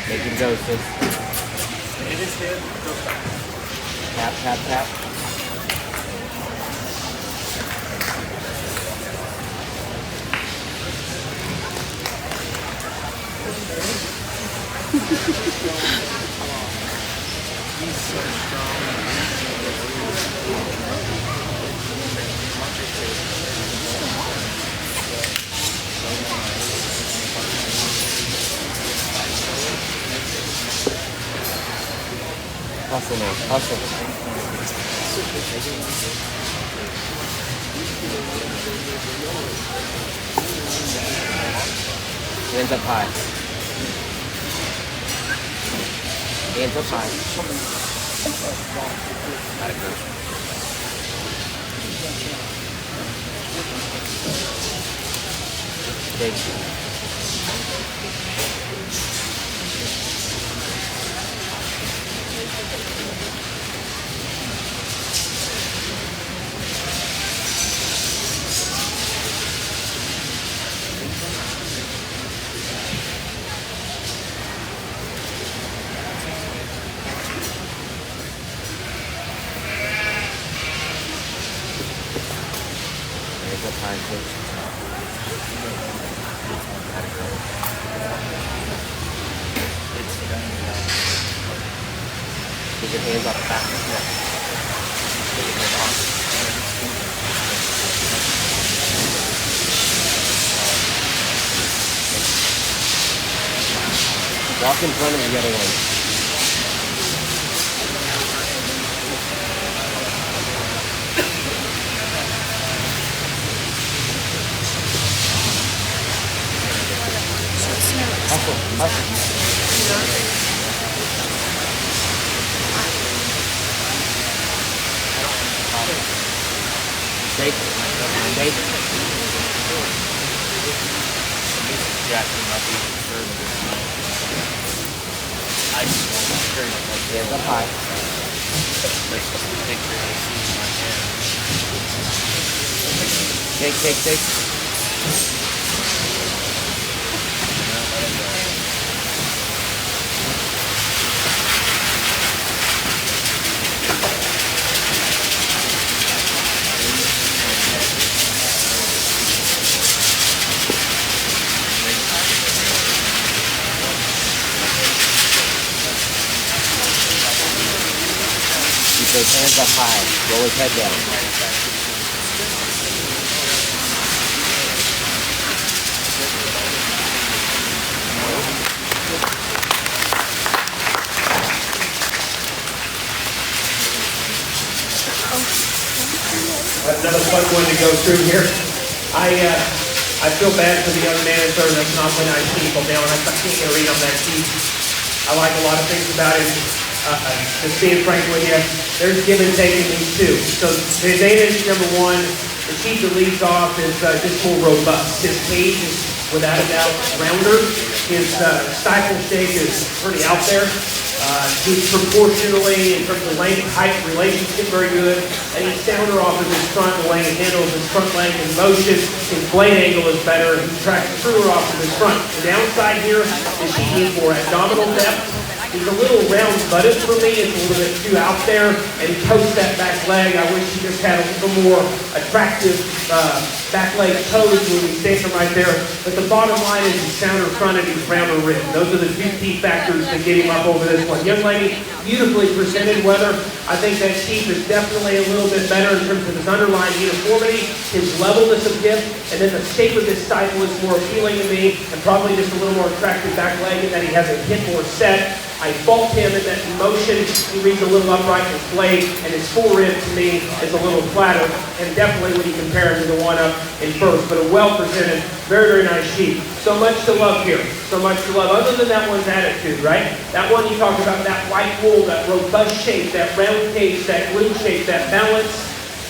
Speaker 4: Make him go, sis.
Speaker 8: Hit his head. Go back.
Speaker 4: Tap, tap, tap.
Speaker 8: He's so strong.
Speaker 4: Hustle, man. Hustle. Hands up high. Hands up high. Gotta go. Big. Hands up high, coach. Gotta go. Keep your hands off the back of the neck. Keep your hands off. Walk in front of the other one. Hustle, hustle. Take it. Take it.
Speaker 8: Jacking up even further. I just want to turn it like
Speaker 4: Hands up high.
Speaker 8: That's just the picture I see in my head.
Speaker 4: Take, take, take. Keep those hands up high. Roll his head down.
Speaker 6: Another fun one to go through here. I feel bad for the young man in third. That's not when I see people down. I can't get a read on that sheet. I like a lot of things about him. Just being frank with you, there's give and take in these two. So his advantage number one, the sheet that leads off is just more robust. His cage is without a doubt rounder. His stifle shake is pretty out there. He's proportionally, in terms of length, height, relationship, very good. And he's sounder off of his front, the way he handles his front leg in motion. His blade angle is better. He tracks truer off of his front. The downside here is he needs more abdominal depth. He's a little round-butted for me. It's a little bit too out there. And he coasts that back leg. I wish he just had a little more attractive back leg toes when he's standing right there. But the bottom line is he's sounder fronted, he's rounder rib. Those are the two key factors that get him up over this one. Young lady, beautifully presented, Wether. I think that sheep is definitely a little bit better in terms of his underlying uniformity, his levelness of hip, and then the shape of his stifle is more appealing to me, and probably just a little more attractive back leg in that he has a hip more set. I fault him in that motion. He reads a little upright in his blade, and his forerib to me is a little flatter, and definitely when you compare him to the one up in first. But a well-presented, very, very nice sheep. So much to love here. So much to love. Other than that one's attitude, right? That one you talk about, that white wool, that robust shape, that round case, that glue shape, that balance.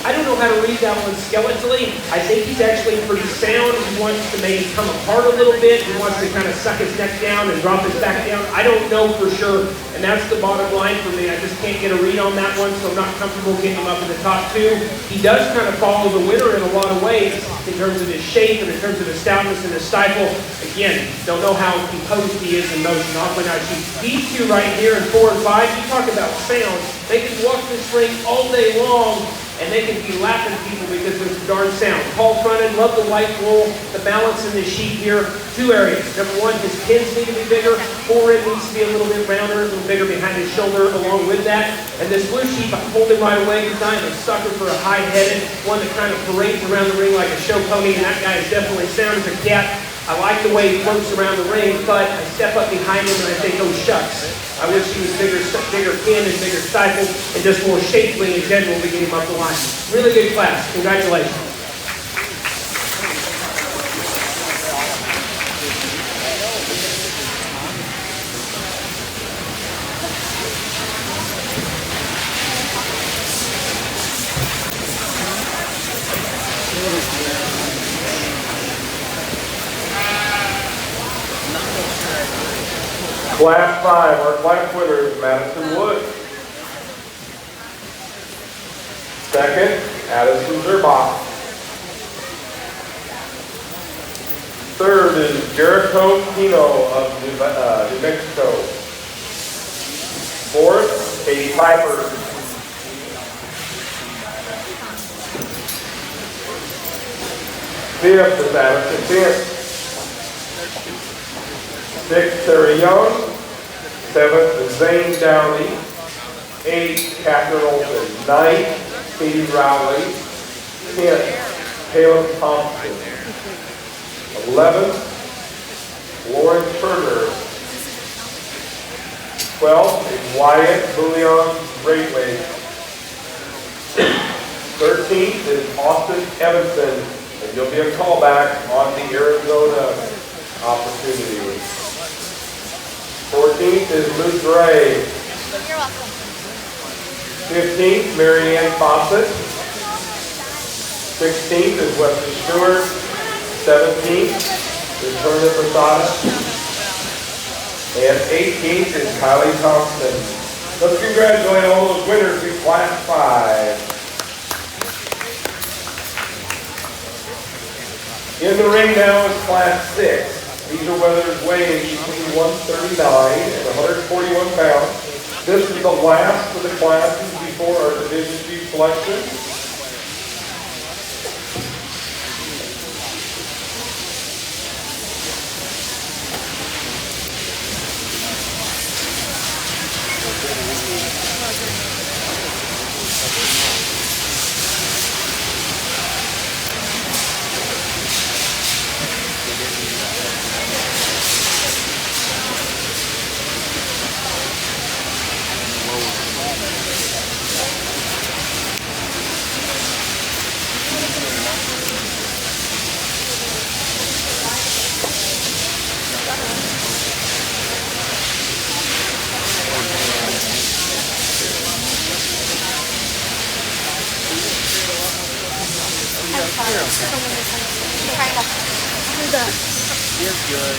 Speaker 6: I don't know how to read that one skeletally. I think he's actually pretty sound. He wants to maybe come apart a little bit. He wants to kind of suck his neck down and drop his back down. I don't know for sure, and that's the bottom line for me. I just can't get a read on that one, so I'm not comfortable getting him up in the top two. He does kind of follow the winner in a lot of ways in terms of his shape and in terms of his stoutness and his stifle. Again, don't know how composed he is in motion. Awfully nice sheep. These two right here in 4 and 5, you talk about sound. They can walk this ring all day long, and they can be lapping people because it's darn sound. Tall fronted, love the white wool, the balance in the sheep here. 2 areas. Number 1, his pins need to be bigger. Forerib needs to be a little bit rounder, a little bigger behind his shoulder along with that. And this blue sheep, I pulled him right away because I am a sucker for a high-headed, one that kind of parades around the ring like a show pony, and that guy is definitely sound as a cat. I like the way he floats around the ring, but I step up behind him and I think, oh shucks. I wish he was bigger pin and bigger stifle and just more shapely in general to get him up the line. Really good class. Congratulations.
Speaker 1: Class 5, our class winner is Madison Wood. Second, Addison Zerbach. Third is Jericho Pino of New Mexico. Fourth, Katie Piper. Fifth is Addison Fifth. Sixth, Sarah Young. Seventh is Zane Downey. Eighth, Catherine Olson. Ninth, Katie Rowley. 10th, Caleb Thompson. 11th, Lawrence Turner. 12th is Wyatt Bullion Greatway. 13th is Austin Evanson, and you'll be a callback on the Arizona opportunity. 14th is Luke Gray.
Speaker 7: You're welcome.
Speaker 1: 15th, Marianne Fawcett. 16th is Wesley Stewart. 17th is Hernan Posada. And 18th is Kylie Thompson. Let's congratulate all those winners in Class 5. In the ring now is Class 6. These are Weathers weighing between 139 and 141 pounds. This is the last of the classes before our Division 2 selection.
Speaker 8: You're good.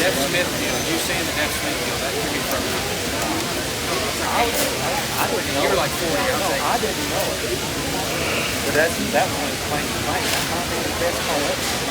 Speaker 8: Jeff Smith deal, you saying the Jeff Smith deal, that could be from. I didn't know. You were like 40, I didn't know it. But that one was playing the fight. I thought they were the best call ever.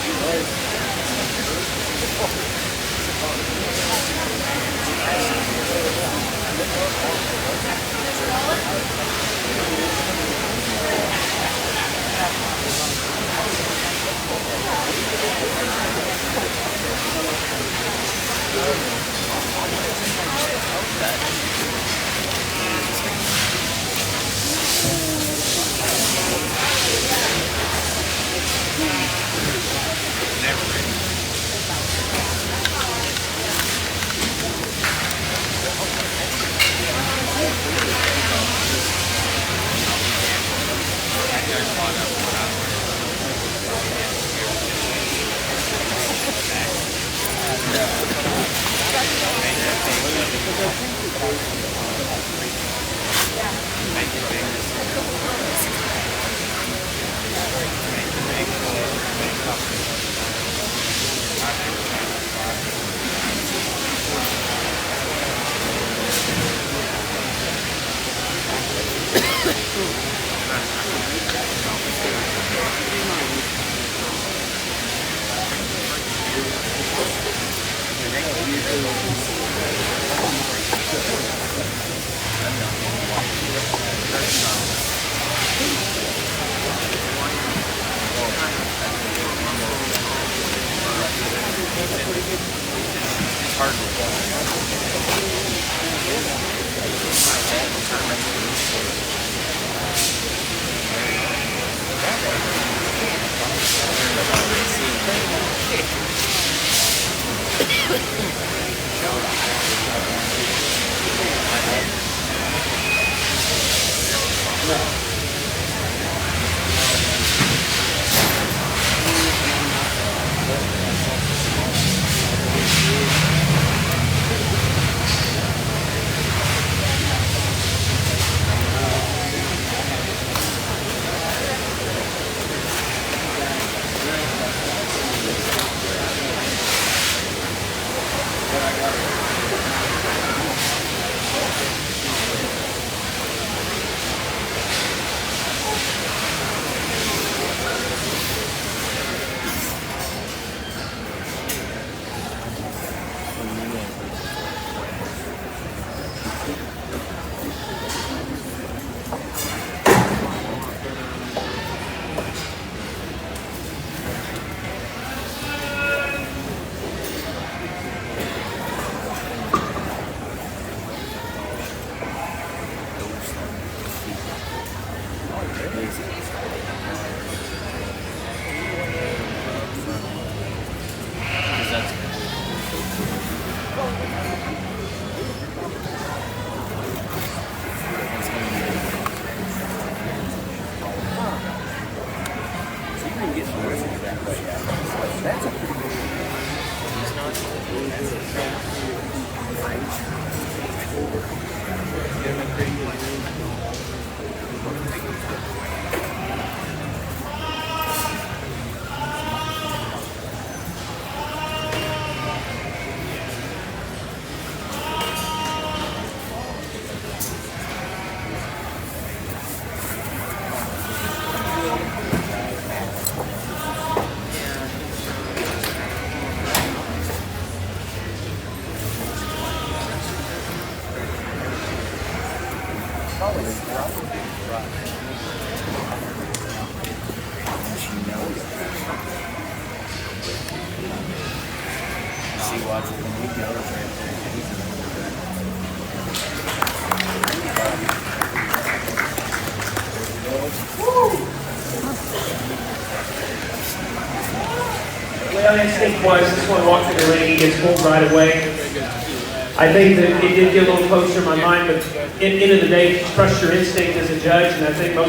Speaker 8: She watches when we go right
Speaker 6: Well, instinct was this one walked in the ring, he gets pulled right away. I think that it did get a little closer in my mind, but at the end of the day, trust your instinct as a judge, and I think most